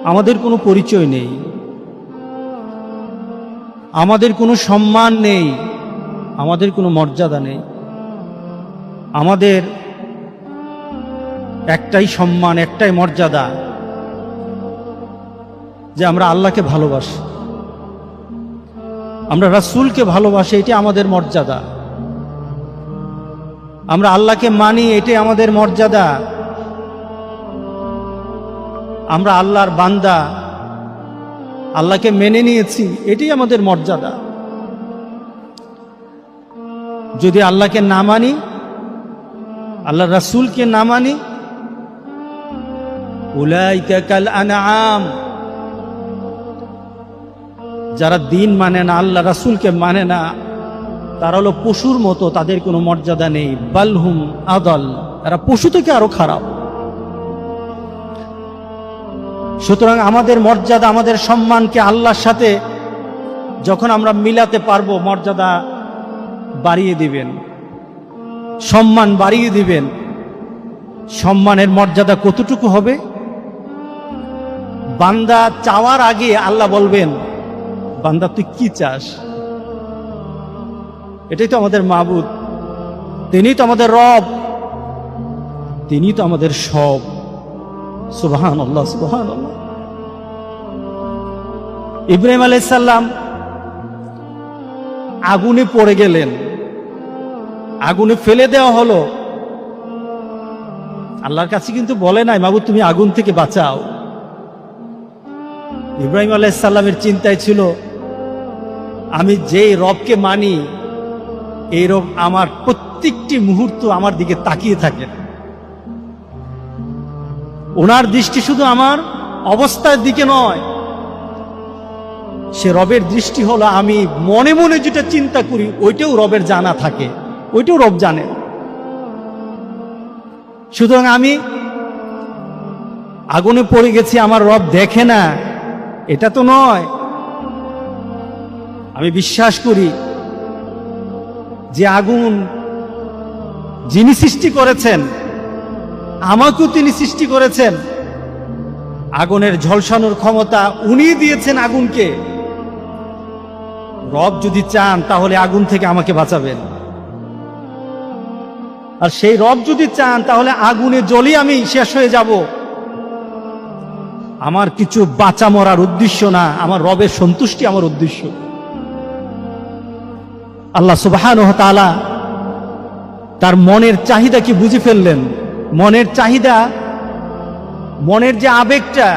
আমাদের কোনো পরিচয় নেই, আমাদের কোনো সম্মান নেই, আমাদের কোনো মর্যাদা নেই। আমাদের একটাই সম্মান, একটাই মর্যাদা, যে আমরা আল্লাহকে ভালোবাসি, আমরা রাসূলকে ভালোবাসি, এটি আমাদের মর্যাদা। আমরা আল্লাহকে মানি, এটাই আমাদের মর্যাদা। আমরা আল্লাহর বান্দা, আল্লাহকে মেনে নিয়েছি, এটাই আমাদের মর্যাদা। যদি আল্লাহকে না মানি, আল্লাহর রাসূলকে না মানি, উলাইকা কাল আনআম, যারা দিন মানে না, আল্লাহ রাসূলকে মানে না, তারা হলো পশুর মতো, তাদের কোনো মর্যাদা নেই। বালহুম আদাল, তারা পশু থেকে আরো খারাপ। সুতরাং আমাদের মর্যাদা, আমাদের সম্মানকে আল্লাহর সাথে যখন আমরা মিলাতে পারবো, মর্যাদা বাড়িয়ে দিবেন, সম্মান বাড়িয়ে দিবেন। সম্মানের মর্যাদা কতটুকু হবে? বান্দা চাওয়ার আগে আল্লাহ বলবেন, বান্দা তুই কি চাস? এটাই তো আমাদের মাবুদ, তিনিই তো আমাদের রব, তিনিই তো আমাদের সব। সুবহানাল্লাহ, সুবহানাল্লাহ। ইব্রাহিম আলাইহিস সালাম আগুনে পড়ে গেলেন, আগুনে ফেলে দেওয়া হলো। আল্লাহর কাছে কিন্তু বলে নাই, মাবুদ তুমি আগুন থেকে বাঁচাও। ইব্রাহিম আলাইহিস সালামের চিন্তায় ছিল, আমি যেই রবকে মানি, এই রব আমার প্রত্যেকটি মুহূর্ত আমার দিকে তাকিয়ে থাকেন। ওনার দৃষ্টি শুধু আমার অবস্থার দিকে নয়, সে রবের দৃষ্টি হলো আমি মনে মনে যেটা চিন্তা করি, ওইটাও রবের জানা থাকে, ওইটাও রব জানে। সুতরাং আমি আগুনে পড়ে গেছি, আমার রব দেখে না, এটা তো নয়। আমি বিশ্বাস করি যে আগুন যিনি সৃষ্টি করেছেন, আমাকেও তিনি সৃষ্টি করেছেন। আগুনের ঝলসানোর ক্ষমতা উনি দিয়েছেন আগুনকে। রব যদি চান তাহলে আগুন থেকে আমাকে বাঁচাবেন, আর সেই রব যদি চান তাহলে আগুনে জ্বলে আমি শেষ হয়ে যাব। আমার কিছু বাঁচা মরার উদ্দেশ্য না, আমার রবের সন্তুষ্টি আমার উদ্দেশ্য। আল্লাহ সুবহানাহু ওয়া তাআলা তার মনের চাহিদা কি বুঝে ফেললেন। মনের চাহিদা, মনের যে আবেগটা,